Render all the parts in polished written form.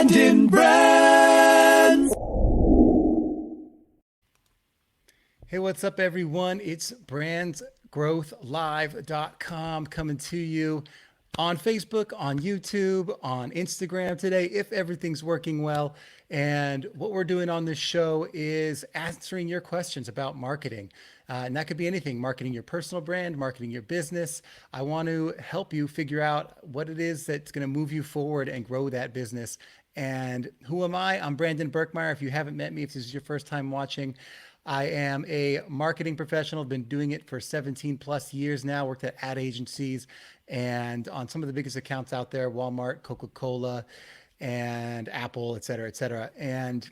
Brandon Brands. Hey, what's up, everyone? It's brandsgrowthlive.com coming to you on Facebook, on YouTube, on Instagram today, if everything's working well. And what we're doing on this show is answering your questions about marketing. And that could be anything, marketing your personal brand, marketing your business. I want to help you figure out what it is that's going to move you forward and grow that business. And who am I? I'm Brandon Birkmeyer. If you haven't met me, if this is your first time watching, I am a marketing professional. I've been doing it for 17 plus years now, worked at ad agencies and on some of the biggest accounts out there, Walmart, Coca-Cola, and Apple, et cetera, et cetera. And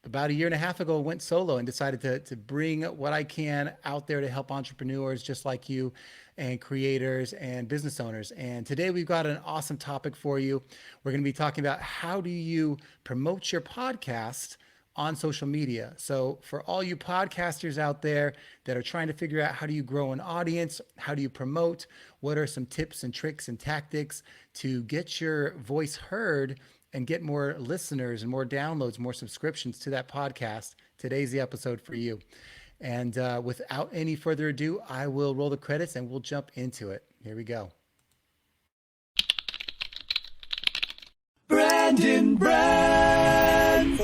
about a year and a half ago, went solo and decided to bring what I can out there to help entrepreneurs just like you and creators and business owners. And today we've got an awesome topic for you. We're going to be talking about how do you promote your podcast on social media. So for all you podcasters out there that are trying to figure out how do you grow an audience, how do you promote, what are some tips and tricks and tactics to get your voice heard and get more listeners and more downloads, more subscriptions to that podcast, today's the episode for you. And without any further ado, I will roll the credits and we'll jump into it. Here we go. Brandon Brands.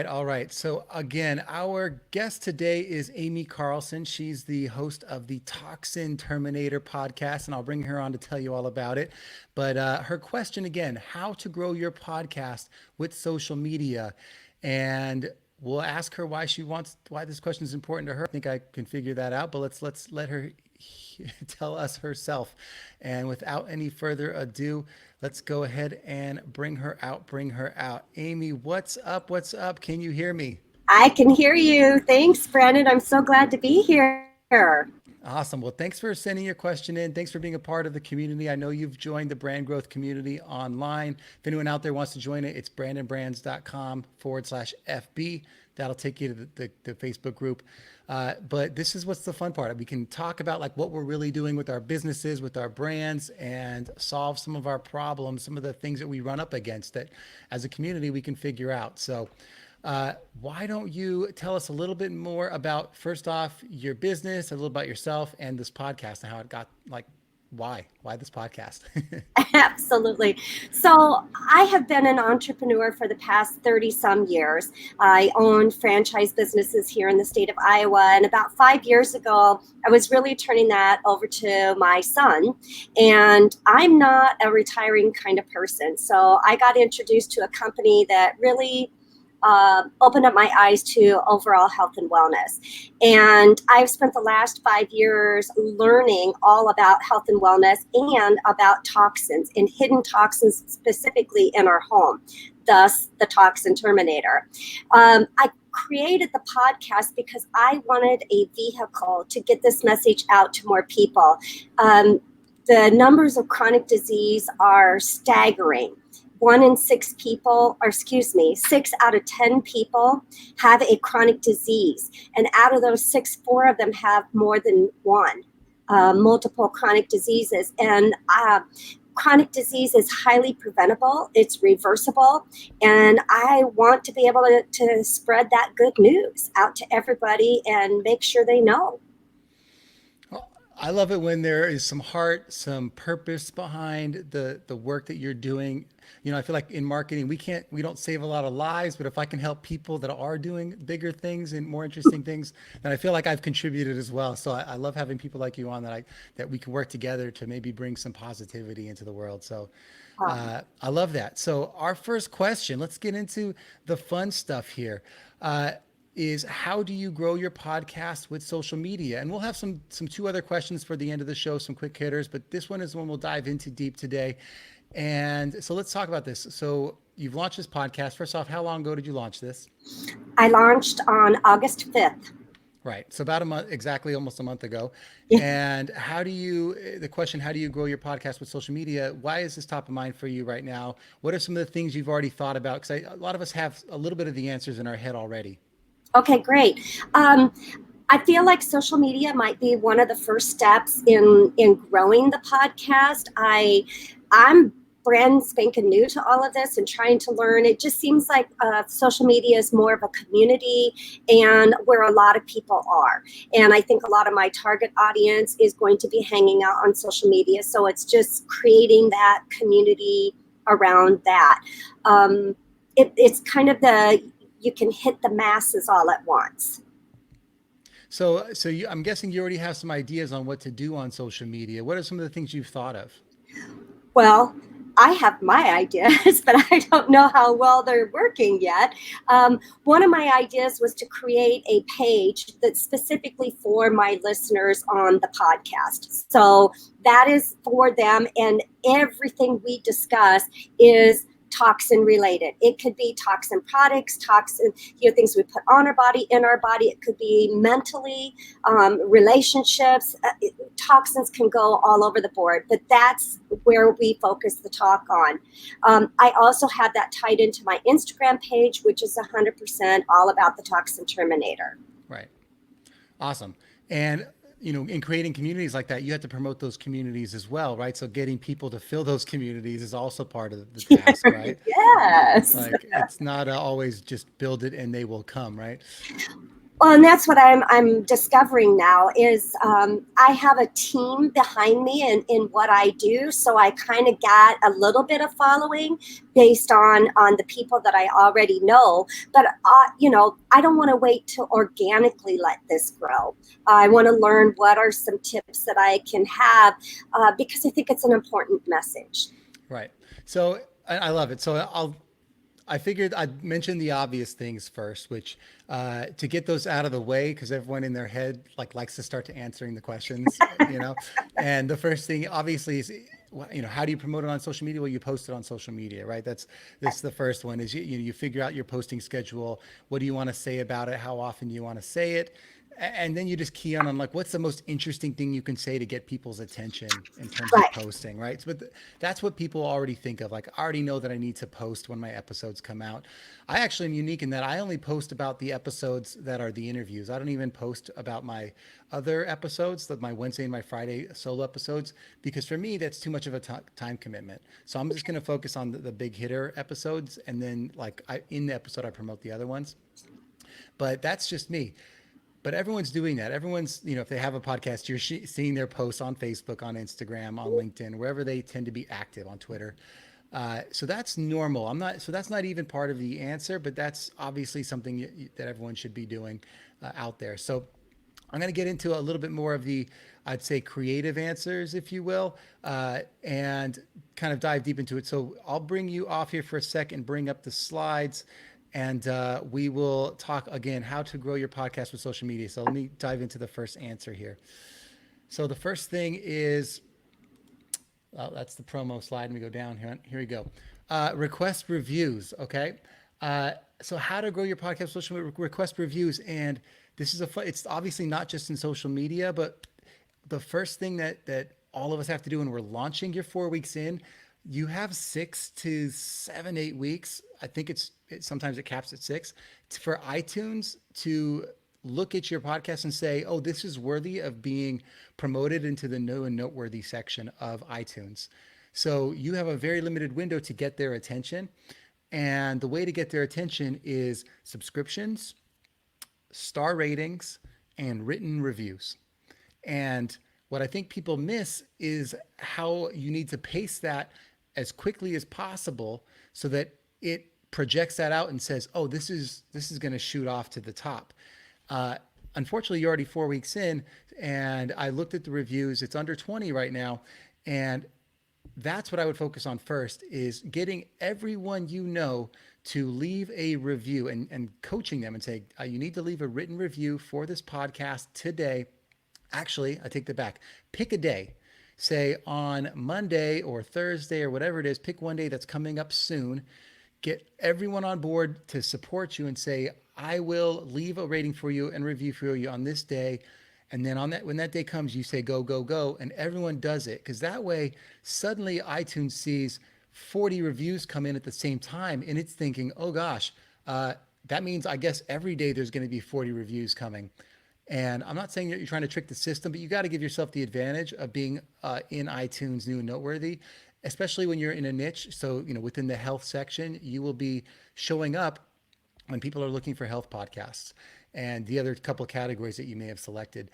All right. So again, our guest today is Amy Carlson. She's the host of the Toxin Terminator podcast, and I'll bring her on to tell you all about it. But her question again, how to grow your podcast with social media. And we'll ask her why this question is important to her. I think I can figure that out, but let's let her tell us herself. And without any further ado, let's go ahead and bring her out. Amy, what's up? Can you hear me? I can hear you. Thanks, Brandon. I'm so glad to be here. Awesome. Well, thanks for sending your question in. Thanks for being a part of the community. I know you've joined the brand growth community online. If anyone out there wants to join it, it's brandonbrands.com/FB. That'll take you to the Facebook group. But this is what's the fun part. We can talk about like what we're really doing with our businesses, with our brands, and solve some of our problems, some of the things that we run up against that as a community we can figure out. So why don't you tell us a little bit more about, first off, your business, a little about yourself and this podcast and how it got why this podcast? Absolutely. So I have been an entrepreneur for the past 30 some years. I own franchise businesses here in the state of Iowa. And about 5 years ago, I was really turning that over to my son. And I'm not a retiring kind of person. So I got introduced to a company that really opened up my eyes to overall health and wellness. And I've spent the last 5 years learning all about health and wellness and about toxins and hidden toxins specifically in our home, thus the Toxin Terminator. I created the podcast because I wanted a vehicle to get this message out to more people. The numbers of chronic disease are staggering. 6 out of 10 people have a chronic disease. And out of those 6, 4 of them have more than one, multiple chronic diseases. And chronic disease is highly preventable. It's reversible. And I want to be able to spread that good news out to everybody and make sure they know. I love it when there is some heart, some purpose behind the work that you're doing. You know, I feel like in marketing, we don't save a lot of lives, but if I can help people that are doing bigger things and more interesting things, then I feel like I've contributed as well. So I love having people like you on that we can work together to maybe bring some positivity into the world. So I love that. So our first question, let's get into the fun stuff here. Is how do you grow your podcast with social media? And we'll have some 2 other questions for the end of the show, some quick hitters, but this one is the one we'll dive into deep today. And so let's talk about this. So you've launched this podcast. First off, how long ago did you launch this? I launched on August 5th. Right. So about a month, exactly almost a month ago. Yeah. And the question, how do you grow your podcast with social media? Why is this top of mind for you right now? What are some of the things you've already thought about? Because a lot of us have a little bit of the answers in our head already. Okay, great. I feel like social media might be one of the first steps in growing the podcast. I'm brand spanking new to all of this and trying to learn. It just seems like social media is more of a community and where a lot of people are. And I think a lot of my target audience is going to be hanging out on social media. So it's just creating that community around that. It's kind of you can hit the masses all at once. I'm guessing you already have some ideas on what to do on social media. What are some of the things you've thought of? Well, I have my ideas, but I don't know how well they're working yet. One of my ideas was to create a page that's specifically for my listeners on the podcast. So that is for them, and everything we discuss is toxin related. It could be toxin products, toxin, things we put on our body, in our body. It could be mentally, relationships. Toxins can go all over the board, but that's where we focus the talk on. I also have that tied into my Instagram page, which is 100% all about the Toxin Terminator. Right. Awesome. And in creating communities like that, you have to promote those communities as well, right? So getting people to fill those communities is also part of the task, right? Yes. Like it's not always just build it and they will come, right? Well, and that's what I'm discovering now is I have a team behind me in what I do. So I kind of got a little bit of following based on the people that I already know. But, I don't want to wait to organically let this grow. I want to learn what are some tips that I can have because I think it's an important message. Right. So I love it. So I figured I'd mention the obvious things first, which to get those out of the way, because everyone in their head likes to start to answering the questions, And the first thing, obviously, is how do you promote it on social media? Well, you post it on social media, right? That's the first one. Is you figure out your posting schedule. What do you want to say about it? How often do you want to say it? And then you just key on what's the most interesting thing you can say to get people's attention in terms Right. of posting, right? But that's what people already think of. Like, I already know that I need to post when my episodes come out. I actually am unique in that I only post about the episodes that are the interviews. I don't even post about my other episodes, my Wednesday and my Friday solo episodes, because for me, that's too much of a time commitment. So I'm just going to focus on the big hitter episodes. And then in the episode, I promote the other ones. But that's just me. But everyone's doing that. Everyone's, if they have a podcast, you're seeing their posts on Facebook, on Instagram, on LinkedIn, wherever they tend to be active, on Twitter. So that's normal. So that's not even part of the answer, but that's obviously something that everyone should be doing out there. So I'm going to get into a little bit more of the, I'd say, creative answers, if you will, and kind of dive deep into it. So I'll bring you off here for a second, bring up the slides. And we will talk again how to grow your podcast with social media. So let me dive into the first answer here. So the first thing is, that's the promo slide. Let me go down here. Here we go. Request reviews. Okay. So how to grow your podcast with social media, request reviews. And this is it's obviously not just in social media, but the first thing that all of us have to do when we're launching, you're 4 weeks in, you have 6 to 7, 8 weeks. I think sometimes it caps at 6 for iTunes to look at your podcast and say, oh, this is worthy of being promoted into the new and noteworthy section of iTunes. So you have a very limited window to get their attention. And the way to get their attention is subscriptions, star ratings, and written reviews. And what I think people miss is how you need to pace that as quickly as possible so that it projects that out and says, oh, this is going to shoot off to the top. Unfortunately, you're already 4 weeks in, and I looked at the reviews. It's under 20 right now. And that's what I would focus on first, is getting everyone to leave a review and coaching them and say, you need to leave a written review for this podcast today. Actually, I take that back. Pick a day. Say on Monday or Thursday or whatever it is, pick one day that's coming up soon. Get everyone on board to support you and say, I will leave a rating for you and review for you on this day. And then on that, when that day comes, you say go, go, go, and everyone does it. Because that way, suddenly iTunes sees 40 reviews come in at the same time, and it's thinking, oh gosh, that means I guess every day there's going to be 40 reviews coming. And I'm not saying that you're trying to trick the system, but you got to give yourself the advantage of being in iTunes new and noteworthy, especially when you're in a niche. So, within the health section, you will be showing up when people are looking for health podcasts and the other couple of categories that you may have selected.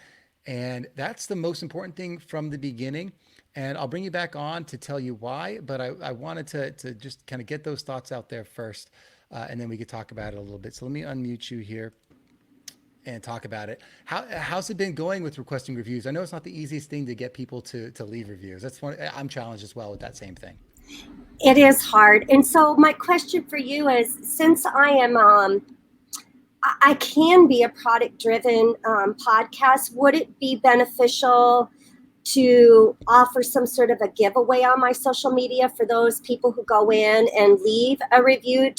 And that's the most important thing from the beginning. And I'll bring you back on to tell you why, but I wanted to just kind of get those thoughts out there first, and then we could talk about it a little bit. So let me unmute you here and talk about it. How's it been going with requesting reviews? I know it's not the easiest thing to get people to leave reviews. That's one I'm challenged as well with that same thing. It is hard. And so my question for you is, since I can be a product driven podcast, would it be beneficial to offer some sort of a giveaway on my social media for those people who go in and leave a review?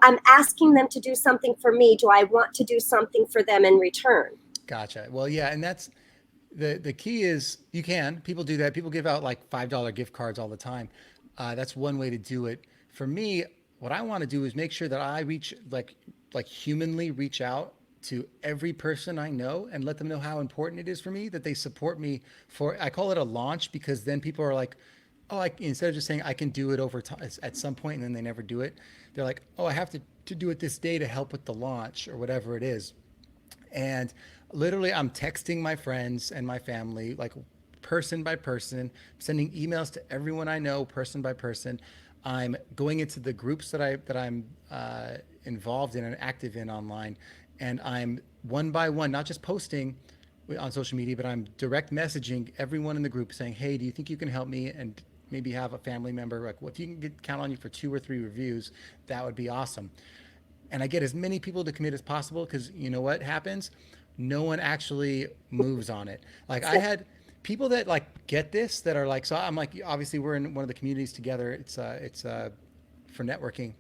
I'm asking them to do something for me. Do I want to do something for them in return? Gotcha. Well, yeah. And that's the key is people do that. People give out like $5 gift cards all the time. That's one way to do it. For me, what I want to do is make sure that I reach humanly reach out to every person I know and let them know how important it is for me that they support me I call it a launch, because then people are like, oh, instead of just saying I can do it over time at some point and then they never do it, they're like, oh, I have to do it this day to help with the launch or whatever it is. And literally I'm texting my friends and my family, like person by person, sending emails to everyone I know, person by person. I'm going into the groups that I'm involved in and active in online, and I'm one by one, not just posting on social media, but I'm direct messaging everyone in the group saying, hey, do you think you can help me? And maybe have a family member, like, well, if you can count on you for 2 or 3 reviews, that would be awesome. And I get as many people to commit as possible, because you know what happens? No one actually moves on it. Like, I had people that like get this, that are like, so I'm like, obviously we're in one of the communities together. It's for networking.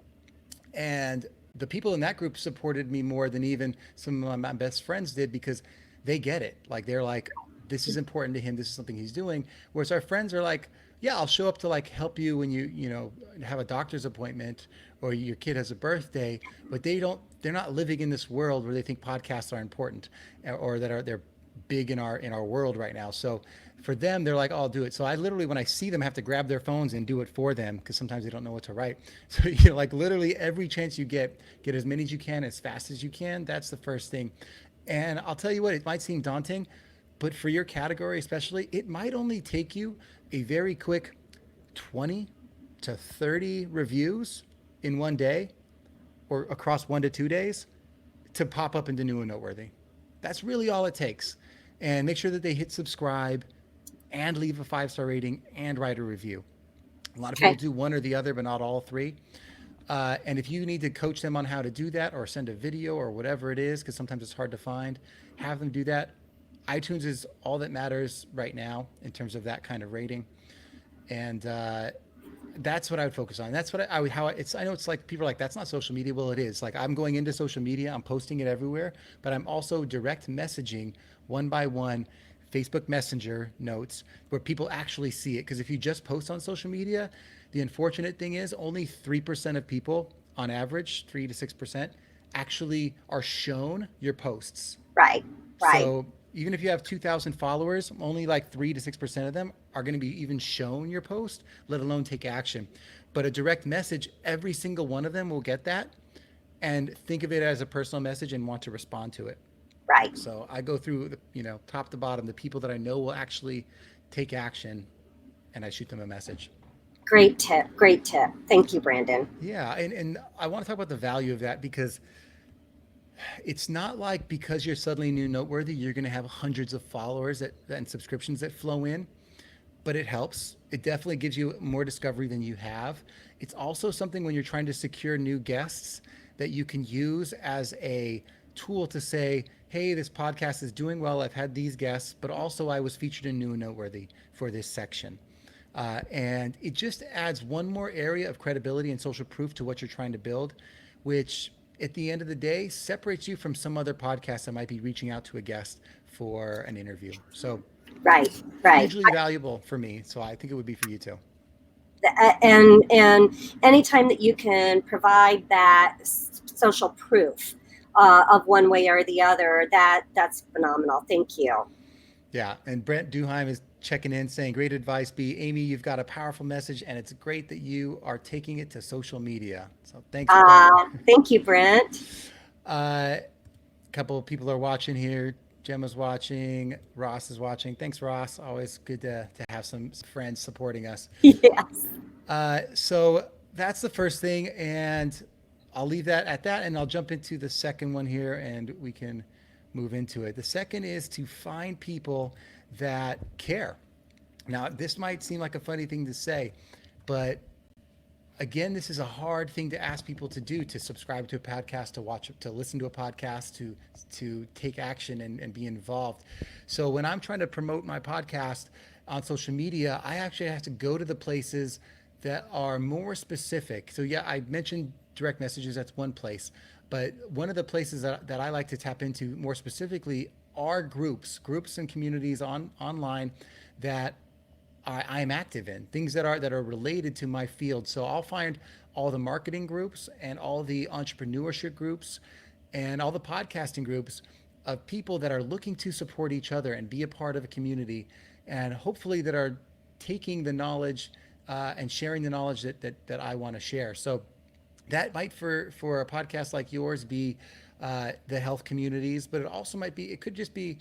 And the people in that group supported me more than even some of my best friends did, because they get it. Like, they're like, this is important to him. This is something he's doing. Whereas our friends are like, yeah, I'll show up to like help you when you have a doctor's appointment or your kid has a birthday, but they're not living in this world where they think podcasts are important or that they're big in our world right now. So for them, they're like, oh, I'll do it. So I literally, when I see them, have to grab their phones and do it for them, because sometimes they don't know what to write. So like literally every chance you get as many as you can, as fast as you can. That's the first thing. And I'll tell you what, it might seem daunting, but for your category especially, it might only take you a very quick 20 to 30 reviews in one day or across 1 to 2 days to pop up into new and noteworthy. That's really all it takes. And make sure that they hit subscribe and leave a 5-star rating and write a review. A lot of people do one or the other, but not all 3. And if you need to coach them on how to do that, or send a video or whatever it is, because sometimes it's hard to find, have them do that. iTunes is all that matters right now in terms of that kind of rating. And that's what I would focus on. That's what I know it's like people are like, that's not social media. Well, it is. Like, I'm going into social media, I'm posting it everywhere, but I'm also direct messaging one by one Facebook Messenger notes where people actually see it. Because if you just post on social media, the unfortunate thing is only 3% of people on average, 3 to 6%, actually are shown your posts. Right. So even if you have 2,000 followers, only like 3 to 6% of them are going to be even shown your post, let alone take action. But a direct message, every single one of them will get that and think of it as a personal message and want to respond to it. Right. So I go through, top to bottom, the people that I know will actually take action, and I shoot them a message. Great tip. Thank you, Brandon. Yeah. And I want to talk about the value of that, because it's not like because you're suddenly new noteworthy, you're going to have hundreds of followers and subscriptions that flow in, but it helps. It definitely gives you more discovery than you have. It's also something when you're trying to secure new guests that you can use as a tool to say, hey, this podcast is doing well. I've had these guests, but also I was featured in New and Noteworthy for this section. And it just adds one more area of credibility and social proof to what you're trying to build, which at the end of the day separates you from some other podcast that might be reaching out to a guest for an interview. So Right, right. hugely valuable for me. So I think it would be for you too. And anytime that you can provide that social proof of one way or the other, that's phenomenal. Thank you. Yeah. And Brent Duheim is checking in saying, great advice, B. Amy, you've got a powerful message and it's great that you are taking it to social media. So thanks, Brent. Thank you, Brent. A couple of people are watching here. Gemma's watching. Ross is watching. Thanks, Ross. Always good to have some friends supporting us. Yes. So that's the first thing. And I'll leave that at that. And I'll jump into the second one here and we can move into it. The second is to find people that care. Now, this might seem like a funny thing to say, but again, this is a hard thing to ask people to do, to subscribe to a podcast, to watch, to listen to a podcast, to take action and be involved. So when I'm trying to promote my podcast on social media, I actually have to go to the places that are more specific. So yeah, I mentioned direct messages, that's one place. But one of the places that I like to tap into more specifically are groups and communities online that I'm active in, things that are related to my field. So I'll find all the marketing groups and all the entrepreneurship groups and all the podcasting groups of people that are looking to support each other and be a part of a community, and hopefully that are taking the knowledge and sharing the knowledge that I want to share. So that might for a podcast like yours be the health communities, but it could just be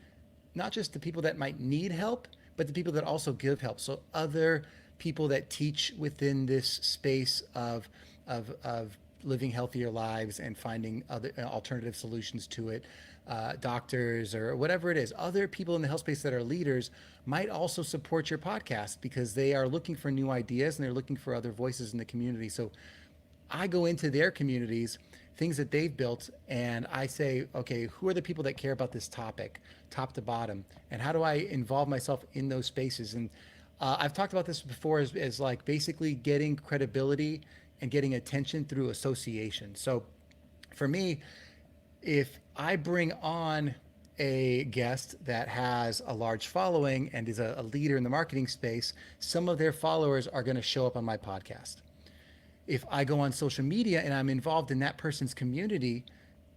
not just the people that might need help, but the people that also give help. So other people that teach within this space of living healthier lives and finding other alternative solutions to it, doctors or whatever it is, other people in the health space that are leaders might also support your podcast because they are looking for new ideas and they're looking for other voices in the community. So I go into their communities, things that they've built, and I say, okay, who are the people that care about this topic, top to bottom, and how do I involve myself in those spaces? And I've talked about this before as like basically getting credibility and getting attention through association. So for me, if I bring on a guest that has a large following and is a leader in the marketing space, some of their followers are going to show up on my podcast. If I go on social media and I'm involved in that person's community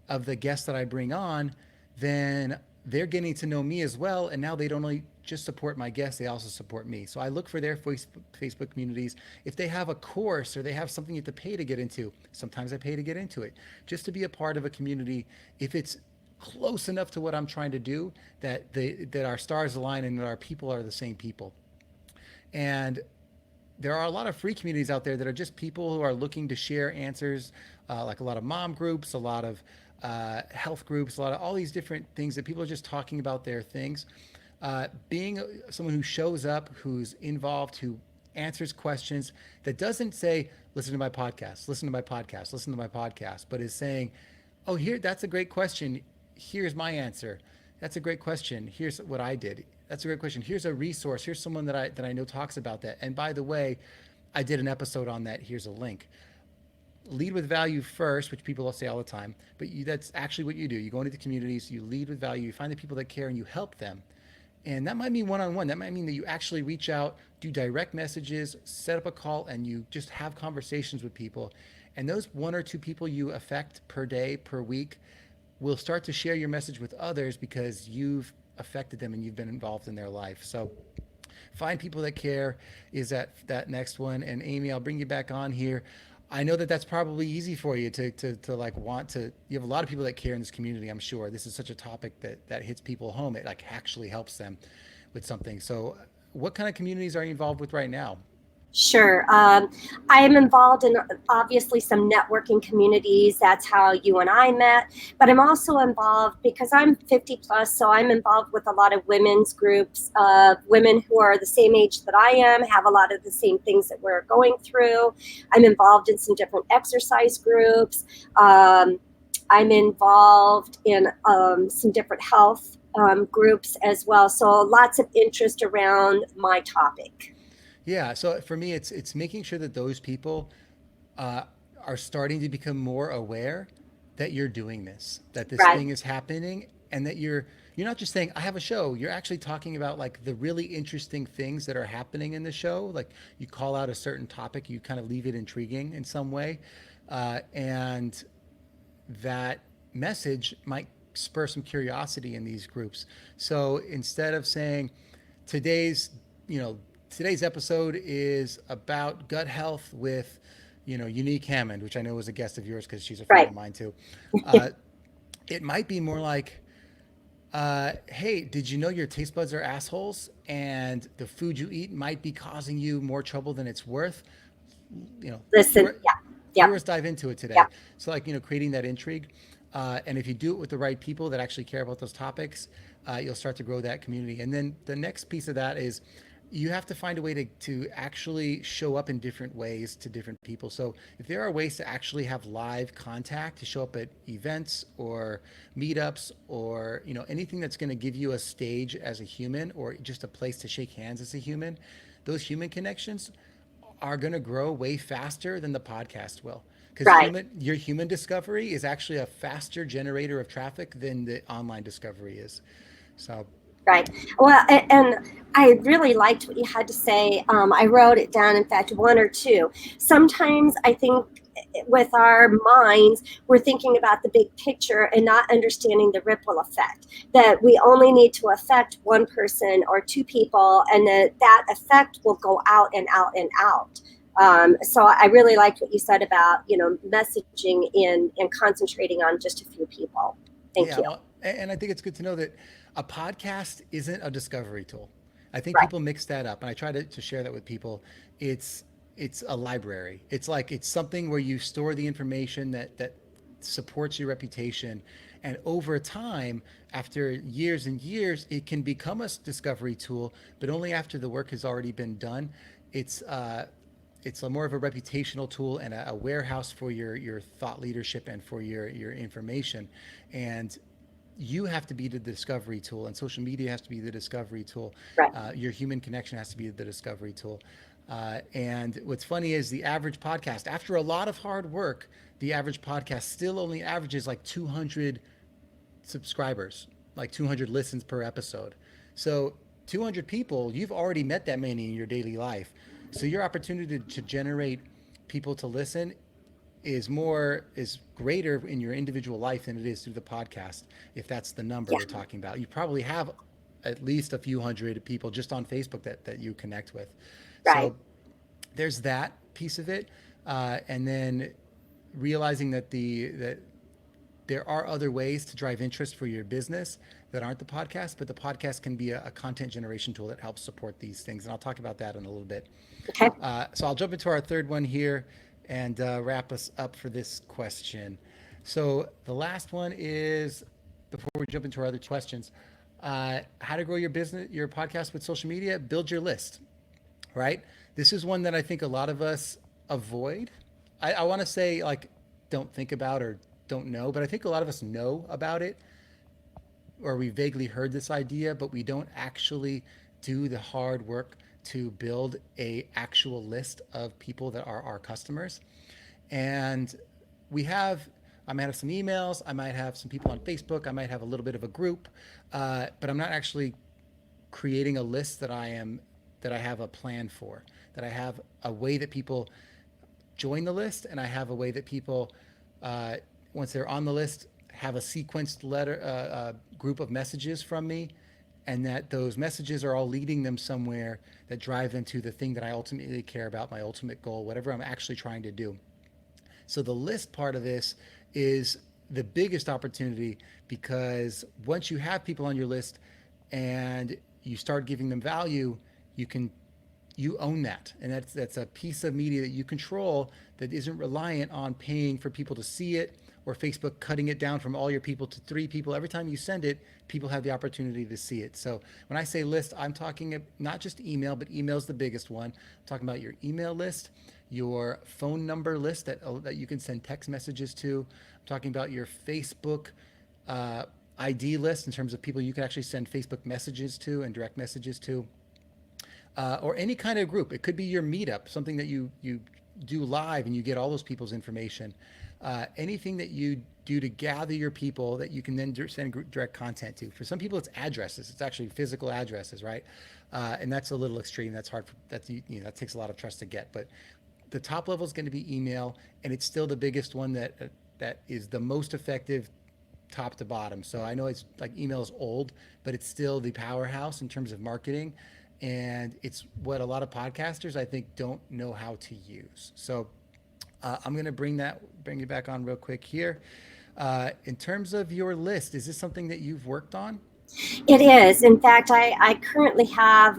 of the guests that I bring on, then they're getting to know me as well. And now they don't only just support my guests, they also support me. So I look for their Facebook communities. If they have a course or they have something you have to pay to get into, sometimes I pay to get into it, just to be a part of a community. If it's close enough to what I'm trying to do, that our stars align and that our people are the same people. And there are a lot of free communities out there that are just people who are looking to share answers, like a lot of mom groups, a lot of health groups, a lot of all these different things that people are just talking about their things. Being someone who shows up, who's involved, who answers questions, that doesn't say, listen to my podcast, listen to my podcast, listen to my podcast, but is saying, oh, that's a great question. Here's my answer. That's a great question. Here's what I did. That's a great question. Here's a resource. Here's someone that I know talks about that. And by the way, I did an episode on that. Here's a link. Lead with value first, which people will say all the time, but that's actually what you do. You go into the communities, you lead with value, you find the people that care and you help them. And that might mean one-on-one. That might mean that you actually reach out, do direct messages, set up a call, and you just have conversations with people. And those one or two people you affect per day, per week, will start to share your message with others because you've affected them and you've been involved in their life. So find people that care is that next one. And Amy, I'll bring you back on here. I know that that's probably easy for you to like want to, you have a lot of people that care in this community. I'm sure this is such a topic that hits people home. It like actually helps them with something. So what kind of communities are you involved with right now? Sure. I am involved in obviously some networking communities. That's how you and I met. But I'm also involved because I'm 50 plus, so I'm involved with a lot of women's groups of women who are the same age that I am, have a lot of the same things that we're going through. I'm involved in some different exercise groups. I'm involved in some different health groups as well. So lots of interest around my topic. Yeah, so for me, it's making sure that those people are starting to become more aware that you're doing this, that this Right. thing is happening, and that you're not just saying I have a show. You're actually talking about like the really interesting things that are happening in the show. Like you call out a certain topic, you kind of leave it intriguing in some way, and that message might spur some curiosity in these groups. So instead of saying today's, you know, today's episode is about gut health with, Unique Hammond, which I know was a guest of yours because she's a friend Right. of mine too. Uh, it might be more like, hey, did you know your taste buds are assholes and the food you eat might be causing you more trouble than it's worth? You know, Listen. Yeah. hear Yep. us dive into it today. Yep. So, like, creating that intrigue. And if you do it with the right people that actually care about those topics, you'll start to grow that community. And then the next piece of that is you have to find a way to actually show up in different ways to different people. So if there are ways to actually have live contact, to show up at events or meetups or, anything that's going to give you a stage as a human or just a place to shake hands as a human, those human connections are going to grow way faster than the podcast will, because Right. your human discovery is actually a faster generator of traffic than the online discovery is. So Right. Well, and I really liked what you had to say. I wrote it down, in fact, one or two. Sometimes I think with our minds, we're thinking about the big picture and not understanding the ripple effect, that we only need to affect one person or two people, and that effect will go out and out and out. So I really liked what you said about, messaging and concentrating on just a few people. Thank yeah, you. well, and I think it's good to know that a podcast isn't a discovery tool. I think Right. people mix that up, and I try to share that with people. It's it's a library. It's like it's something where you store the information that supports your reputation, and over time, after years and years, it can become a discovery tool, but only after the work has already been done. It's a more of a reputational tool and a warehouse for your thought leadership and for your information. And you have to be the discovery tool, and social media has to be the discovery tool. Right. Your human connection has to be the discovery tool. And what's funny is the average podcast, after a lot of hard work, the average podcast still only averages like 200 subscribers, like 200 listens per episode. So 200 people, you've already met that many in your daily life. So your opportunity to generate people to listen is greater in your individual life than it is through the podcast. If that's the number Yeah. we're talking about, you probably have at least a few hundred people just on Facebook that you connect with. Right. So there's that piece of it, and then realizing that there are other ways to drive interest for your business that aren't the podcast, but the podcast can be a content generation tool that helps support these things. And I'll talk about that in a little bit. Okay. So I'll jump into our third one here and wrap us up for this question. So the last one is, before we jump into our other questions, how to grow your business, your podcast with social media, build your list, right? This is one that I think a lot of us avoid. I want to say like, don't think about or don't know, but I think a lot of us know about it, or we vaguely heard this idea, but we don't actually do the hard work to build a actual list of people that are our customers. And we have, I might have some emails, I might have some people on Facebook, I might have a little bit of a group, but I'm not actually creating a list that I have a plan for, that I have a way that people join the list, and I have a way that people, once they're on the list, have a sequenced group of messages from me, and that those messages are all leading them somewhere that drive them to the thing that I ultimately care about, my ultimate goal, whatever I'm actually trying to do. So the list part of this is the biggest opportunity, because once you have people on your list and you start giving them value, you own that, and that's a piece of media that you control, that isn't reliant on paying for people to see it, or Facebook cutting it down from all your people to 3 people. Every time you send it, people have the opportunity to see it. So when I say list, I'm talking not just email, but email's the biggest one. I'm talking about your email list, your phone number list that you can send text messages to. I'm talking about your Facebook ID list, in terms of people you can actually send Facebook messages to and direct messages to, or any kind of group. It could be your meetup, something that you do live and you get all those people's information. Anything that you do to gather your people that you can then send direct content to. For some people, it's addresses. It's actually physical addresses, right? And that's a little extreme. That's hard. That takes a lot of trust to get. But the top level is going to be email, and it's still the biggest one that is the most effective top to bottom. So I know it's like email is old, but it's still the powerhouse in terms of marketing. And it's what a lot of podcasters, I think, don't know how to use. So I'm going to bring you back on real quick here. In terms of your list, is this something that you've worked on? It is. In fact, I currently have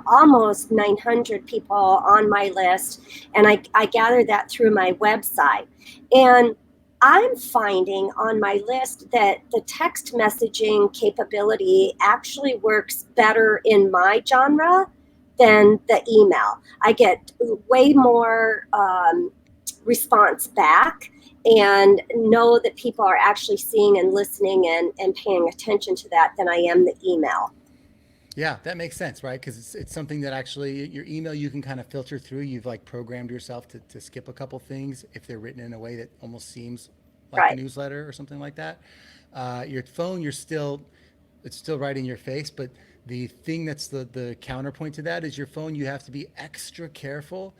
almost 900 people on my list, and I gather that through my website. And I'm finding on my list that the text messaging capability actually works better in my genre than the email. I get way more response back and know that people are actually seeing and listening and paying attention to that than I am the email. Yeah, that makes sense, right? Because it's something that actually your email you can kind of filter through. You've like programmed yourself to skip a couple things if they're written in a way that almost seems like a Right. newsletter or something like that. Your phone, it's still right in your face, but the thing that's the counterpoint to that is your phone. You have to be extra careful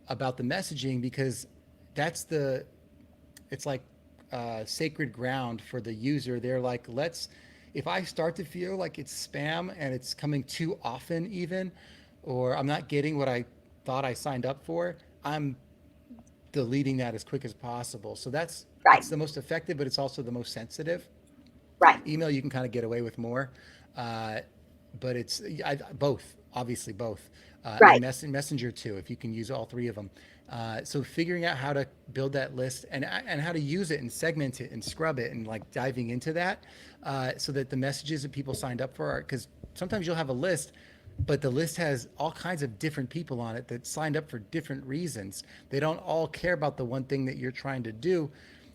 about the messaging because it's like sacred ground for the user. They're like, if I start to feel like it's spam and it's coming too often, even, or I'm not getting what I thought I signed up for, I'm deleting that as quick as possible. So Right. it's the most effective, but it's also the most sensitive. Right. Email, you can kind of get away with more, uh, but both, obviously both, Right. and Messenger too, if you can use all three of them. So figuring out how to build that list and how to use it and segment it and scrub it and like diving into that, so that the messages that people signed up for are, because sometimes you'll have a list, but the list has all kinds of different people on it that signed up for different reasons. They don't all care about the one thing that you're trying to do.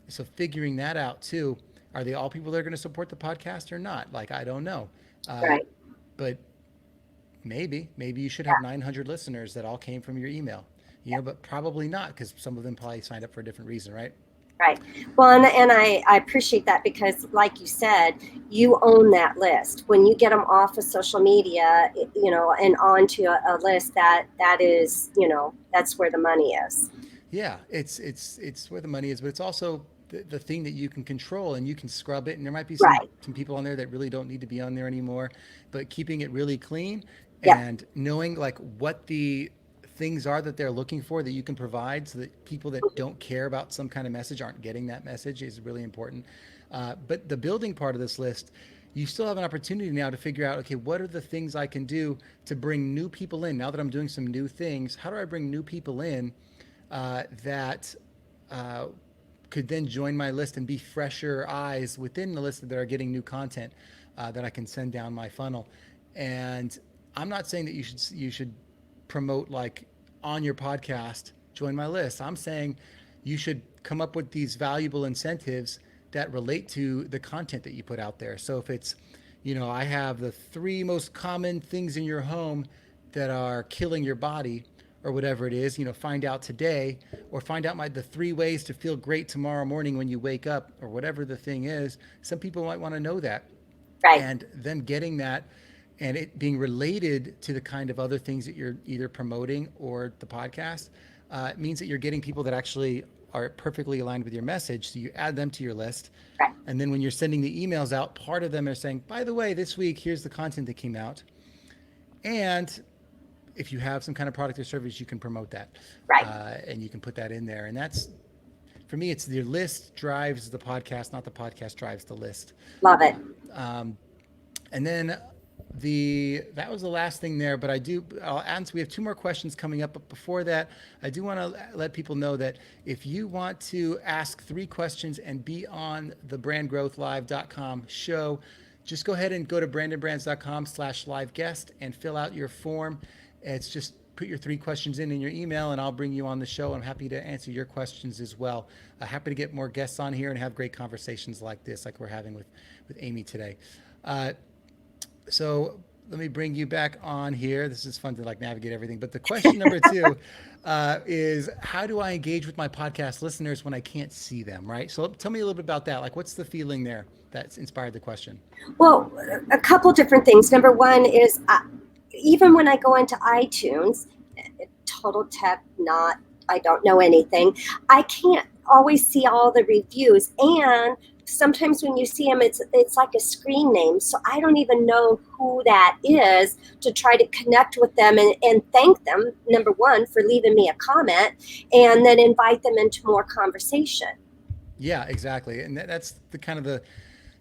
So figuring that out too, are they all people that are going to support the podcast or not? Like, I don't know. Right. But maybe you should Yeah. have 900 listeners that all came from your email, Yeah. but probably not because some of them probably signed up for a different reason, right? Right. Well, and I appreciate that because, like you said, you own that list. When you get them off of social media, and onto a list that is, that's where the money is. Yeah, it's where the money is, but it's also the thing that you can control and you can scrub it. And there might be some Right. some people on there that really don't need to be on there anymore, but keeping it really clean Yeah. and knowing like what the things are that they're looking for that you can provide so that people that don't care about some kind of message aren't getting that message is really important. But the building part of this list, you still have an opportunity now to figure out, okay, what are the things I can do to bring new people in? Now that I'm doing some new things, how do I bring new people in that could then join my list and be fresher eyes within the list that are getting new content that I can send down my funnel. And I'm not saying that you should promote like on your podcast, join my list. I'm saying you should come up with these valuable incentives that relate to the content that you put out there. So if it's, I have the 3 most common things in your home that are killing your body or whatever it is, find out today, or find out the 3 ways to feel great tomorrow morning when you wake up, or whatever the thing is. Some people might want to know that. Right. And them getting that and it being related to the kind of other things that you're either promoting or the podcast means that you're getting people that actually are perfectly aligned with your message. So you add them to your list. Right. And then when you're sending the emails out, part of them are saying, by the way, this week, here's the content that came out. And if you have some kind of product or service, you can promote that. Right. And you can put that in there. And that's, for me, it's the list drives the podcast, not the podcast drives the list. Love it. And then that was the last thing there, but I'll answer. We have 2 more questions coming up, but before that, I do want to let people know that if you want to ask 3 questions and be on the brandgrowthlive.com show, just go ahead and go to brandonbrands.com/live guest and fill out your form. It's just put your 3 questions in your email and I'll bring you on the show. I'm happy to answer your questions as well. Happy to get more guests on here and have great conversations like this, like we're having with Amy today. So let me bring you back on here. This is fun to like navigate everything. But the question number two is, how do I engage with my podcast listeners when I can't see them? Right. So tell me a little bit about that. Like, what's the feeling there that's inspired the question? Well, a couple different things. Number one is even when I go into iTunes, total tech, not, I don't know anything, I can't always see all the reviews. And sometimes when you see them, it's like a screen name. So I don't even know who that is to try to connect with them and thank them, number one, for leaving me a comment, and then invite them into more conversation. Yeah, exactly. And that's the kind of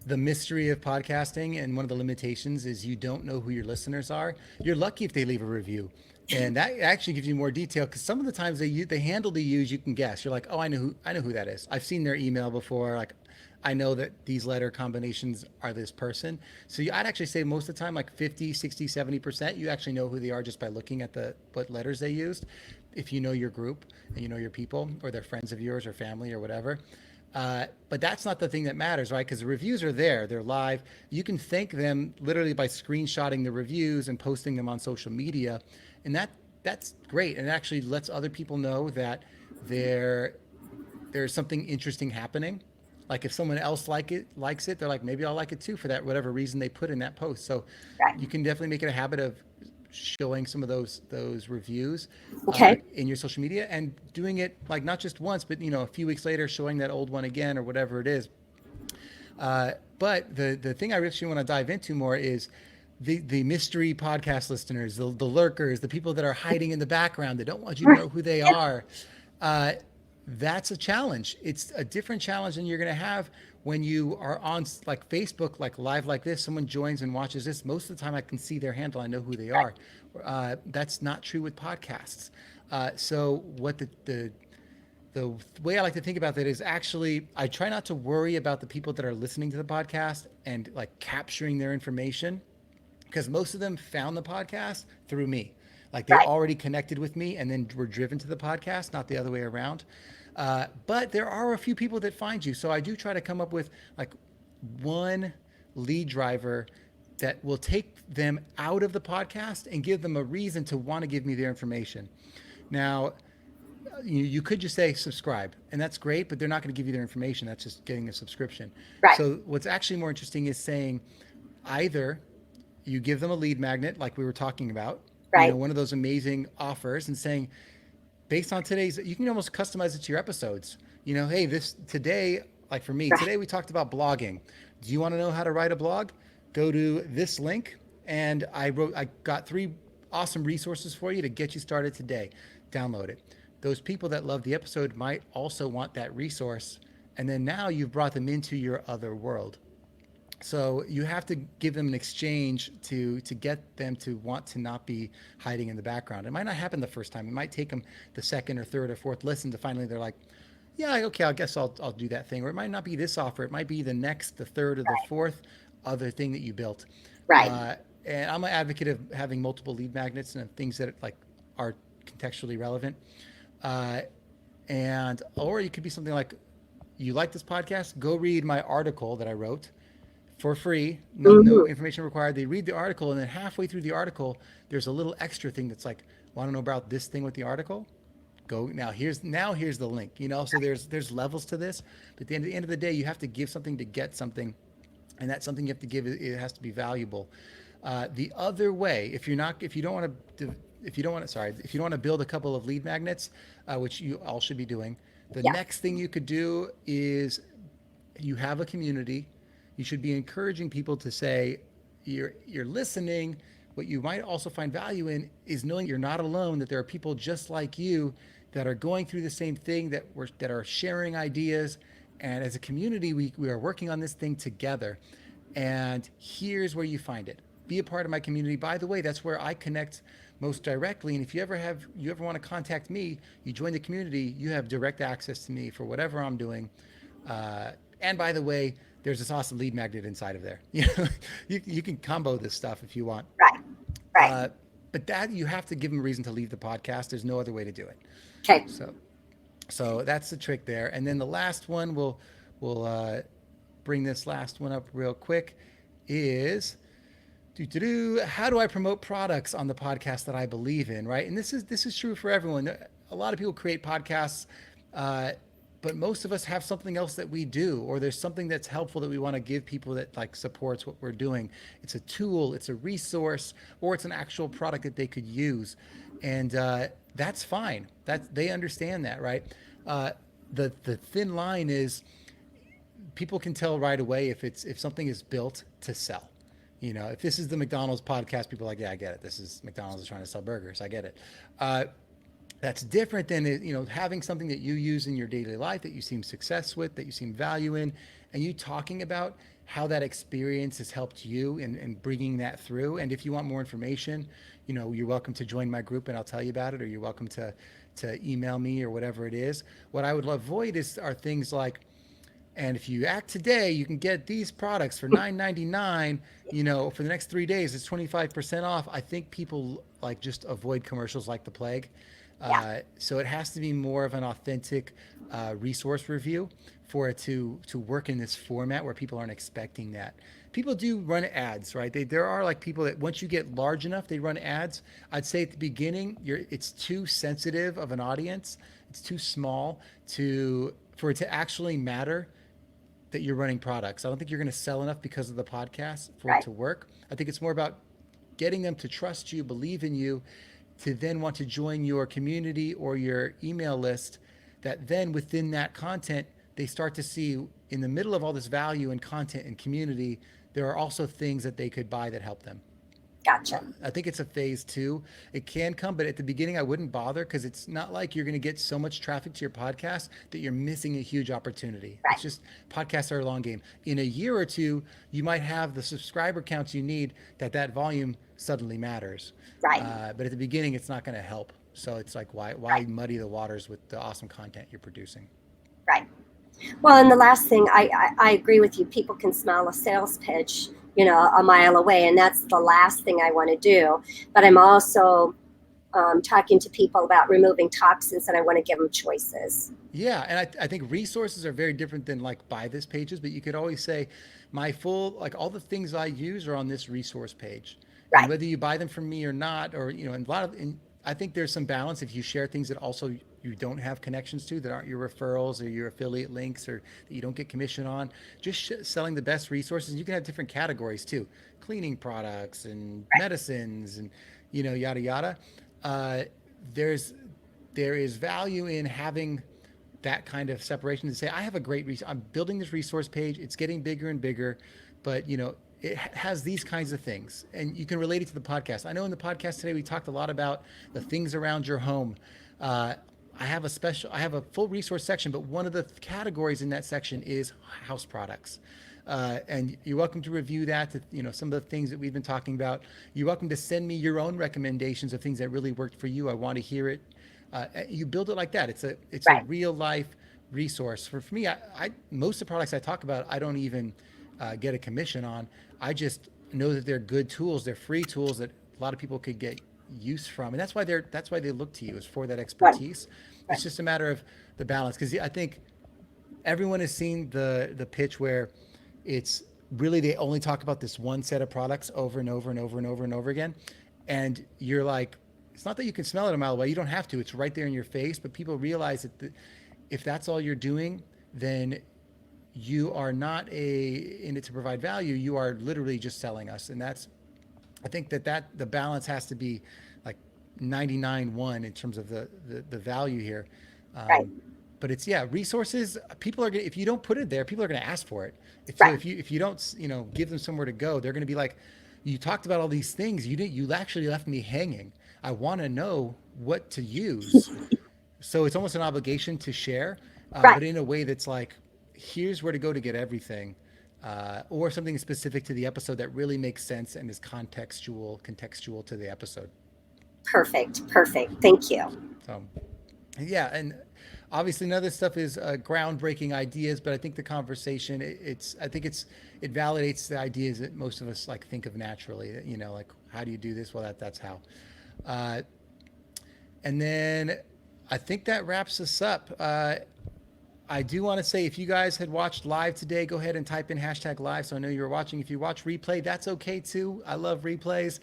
the mystery of podcasting, and one of the limitations is you don't know who your listeners are. You're lucky if they leave a review, and that actually gives you more detail, because some of the times they handle the use, you can guess. You're like, oh, I know who that is. I've seen their email before. Like, I know that these letter combinations are this person. So I'd actually say most of the time, like 50, 60, 70%, you actually know who they are just by looking at what letters they used. If you know your group and you know your people, or they're friends of yours or family or whatever. But that's not the thing that matters, right? Because the reviews are there, they're live. You can thank them literally by screenshotting the reviews and posting them on social media, and that's great. And it actually lets other people know that there's something interesting happening. Like if someone else likes it, they're like, maybe I'll like it too, for that whatever reason they put in that post. So Right. you can definitely make it a habit of showing some of those reviews Okay. in your social media, and doing it like not just once, but a few weeks later, showing that old one again or whatever it is. But the thing I actually want to dive into more is the mystery podcast listeners, the lurkers, the people that are hiding in the background that don't want you to know who they are. That's a challenge. It's a different challenge than you're going to have when you are on like Facebook, like live like this. Someone joins and watches this. Most of the time I can see their handle. I know who they are. That's not true with podcasts. So what the way I like to think about that is, actually, I try not to worry about the people that are listening to the podcast and like capturing their information, because most of them found the podcast through me. Like they Right. already connected with me and then were driven to the podcast, not the other way around. But there are a few people that find you. So I do try to come up with like one lead driver that will take them out of the podcast and give them a reason to want to give me their information. Now, you could just say subscribe, and that's great, but they're not going to give you their information. That's just getting a subscription. Right. So what's actually more interesting is saying, either you give them a lead magnet like we were talking about, Right. one of those amazing offers, and saying, based on today's, you can almost customize it to your episodes. Hey, today, like for me, Right. today we talked about blogging. Do you want to know how to write a blog? Go to this link, and I got 3 awesome resources for you to get you started today. Download it. Those people that love the episode might also want that resource, and then now you've brought them into your other world. So you have to give them an exchange to get them to want to not be hiding in the background. It might not happen the first time. It might take them the second or third or fourth listen to finally they're like, yeah, okay, I guess I'll do that thing. Or it might not be this offer. It might be the next, the third, or the fourth other thing that you built. Right. And I'm an advocate of having multiple lead magnets and things that like are contextually relevant. Or it could be something like, you like this podcast? Go read my article that I wrote for free. No information required. They read the article, and then halfway through the article, there's a little extra thing that's like, want to know about this thing with the article? Go now. Here's the link. So there's levels to this. But at the end of the day, you have to give something to get something, and that something you have to give, it has to be valuable. The other way, if you don't want to build a couple of lead magnets, which you all should be doing, the next thing you could do is, you have a community. You should be encouraging people to say, you're listening. What you might also find value in is knowing you're not alone, that there are people just like you that are going through the same thing, that are sharing ideas. And as a community, we are working on this thing together. And here's where you find it. Be a part of my community. By the way, that's where I connect most directly. And if you ever want to contact me, you join the community, you have direct access to me for whatever I'm doing. And by the way, there's this awesome lead magnet inside of there. You can combo this stuff if you want. Right. But that, you have to give them a reason to leave the podcast. There's no other way to do it. Okay. So that's the trick there. And then the last one, we'll bring this last one up real quick, is How do I promote products on the podcast that I believe in, right? And this is true for everyone. A lot of people create podcasts, uh, but most of us have something else that we do, or there's something that's helpful that we want to give people that like supports what we're doing. It's a tool, it's a resource, or it's an actual product that they could use, and that's fine. That they understand that, right? Uh, the thin line is people can tell right away if something is built to sell. You know, if this is the McDonald's podcast, people are like, yeah, I get it. This is McDonald's is trying to sell burgers. I get it. Uh, that's different than having something that you use in your daily life that you seem success with, that you seem value in, and you talking about how that experience has helped you and bringing that through. And if you want more information, you're welcome to join my group and I'll tell you about it, or you're welcome to email me or whatever it is. What I would avoid are things like, and if you act today, you can get these products for $9.99. For the next 3 days, it's 25% off. I think people like just avoid commercials like the plague. So it has to be more of an authentic resource review for it to work in this format where people aren't expecting that. People do run ads, right? There are like people that once you get large enough, they run ads. I'd say at the beginning, it's too sensitive of an audience. It's too small for it to actually matter that you're running products. I don't think you're going to sell enough because of the podcast for it to work. I think it's more about getting them to trust you, believe in you, to then want to join your community or your email list, that then within that content, they start to see in the middle of all this value and content and community, there are also things that they could buy that help them. Gotcha. I think it's a phase 2. It can come, but at the beginning, I wouldn't bother because it's not like you're going to get so much traffic to your podcast that you're missing a huge opportunity. Right. It's just podcasts are a long game. In a year or two, you might have the subscriber counts you need that volume suddenly matters. Right. But at the beginning, it's not going to help. So it's like, why muddy the waters with the awesome content you're producing? Right. Well, and the last thing, I agree with you. People can smell a sales pitch, a mile away, and that's the last thing I want to do. But I'm also talking to people about removing toxins, and I want to give them choices. Yeah, and I think resources are very different than like buy this pages, but you could always say my full, like all the things I use are on this resource page. Right. And whether you buy them from me or not, or, I think there's some balance if you share things that also you don't have connections to, that aren't your referrals or your affiliate links, or that you don't get commission on, just selling the best resources. You can have different categories too, cleaning products and medicines and, yada, yada. There is value in having that kind of separation to say, I have a great resource. I'm building this resource page. It's getting bigger and bigger, but it has these kinds of things, and you can relate it to the podcast. I know in the podcast today, we talked a lot about the things around your home. I have a full resource section, but one of the categories in that section is house products. And you're welcome to review that, some of the things that we've been talking about. You're welcome to send me your own recommendations of things that really worked for you. I want to hear it. You build it like that. It's a real life resource. For me, I most of the products I talk about, I don't even get a commission on. I just know that they're good tools. They're free tools that a lot of people could get use from, and that's why they look to you, is for that expertise. Right. It's just a matter of the balance, because I think everyone has seen the pitch where it's really they only talk about this one set of products over and over and over and over and over again, and you're like, it's not that you can smell it a mile away. You don't have to. It's right there in your face. But people realize that if that's all you're doing, then you are not in it to provide value. You are literally just selling us, and I think that the balance has to be like 99-1 in terms of the value here. Right. But it's resources. People are gonna, if you don't put it there, people are going to ask for it. If you don't give them somewhere to go, they're going to be like, you talked about all these things. You actually left me hanging. I want to know what to use. So it's almost an obligation to share, but in a way that's like, here's where to go to get everything, or something specific to the episode that really makes sense and is contextual to the episode. Perfect. Thank you. So, and obviously none of this stuff is groundbreaking ideas, but I think the conversation, it validates the ideas that most of us like think of naturally. Like, how do you do this? Well, that's how. And then I think that wraps us up. I do want to say, if you guys had watched live today, go ahead and type in #live. So I know you were watching. If you watch replay, that's okay too. I love replays.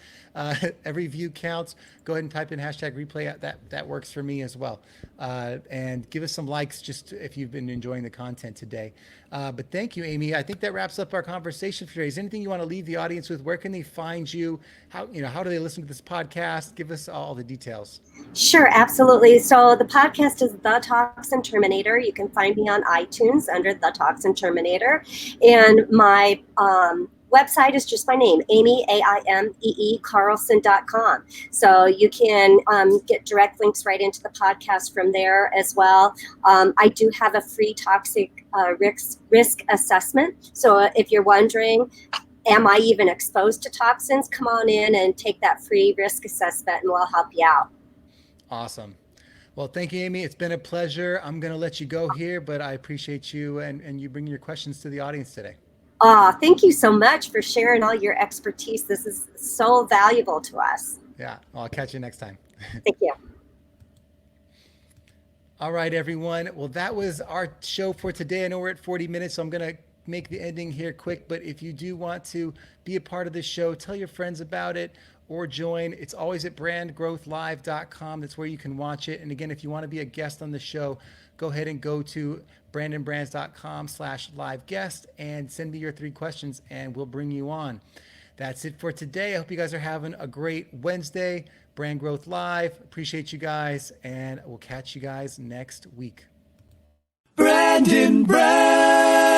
Every view counts. Go ahead and type in #replay. That works for me as well. And give us some likes just if you've been enjoying the content today. But thank you, Amy. I think that wraps up our conversation for today. Is there anything you want to leave the audience with? Where can they find you? How do they listen to this podcast? Give us all the details. Sure, absolutely. So the podcast is The Toxin Terminator. You can find me on iTunes under The Toxin Terminator. And my website is just my name, Amy, AIMEE, Carlson.com. So you can get direct links right into the podcast from there as well. I do have a free toxic risk assessment. So if you're wondering, am I even exposed to toxins? Come on in and take that free risk assessment and we'll help you out. Awesome. Well, thank you, Amy. It's been a pleasure. I'm going to let you go here, but I appreciate you and you bringing your questions to the audience today. Thank you so much for sharing all your expertise. This is so valuable to us. Yeah. Well, I'll catch you next time. Thank you. All right, everyone. Well, that was our show for today. I know we're at 40 minutes, so I'm going to make the ending here quick. But if you do want to be a part of this show, tell your friends about it or join. It's always at brandgrowthlive.com. That's where you can watch it. And again, if you want to be a guest on the show, go ahead and go to brandonbrands.com/live guest and send me your 3 questions and we'll bring you on. That's it for today. I hope you guys are having a great Wednesday. Brand Growth Live. Appreciate you guys, and we'll catch you guys next week. Brandon Brands.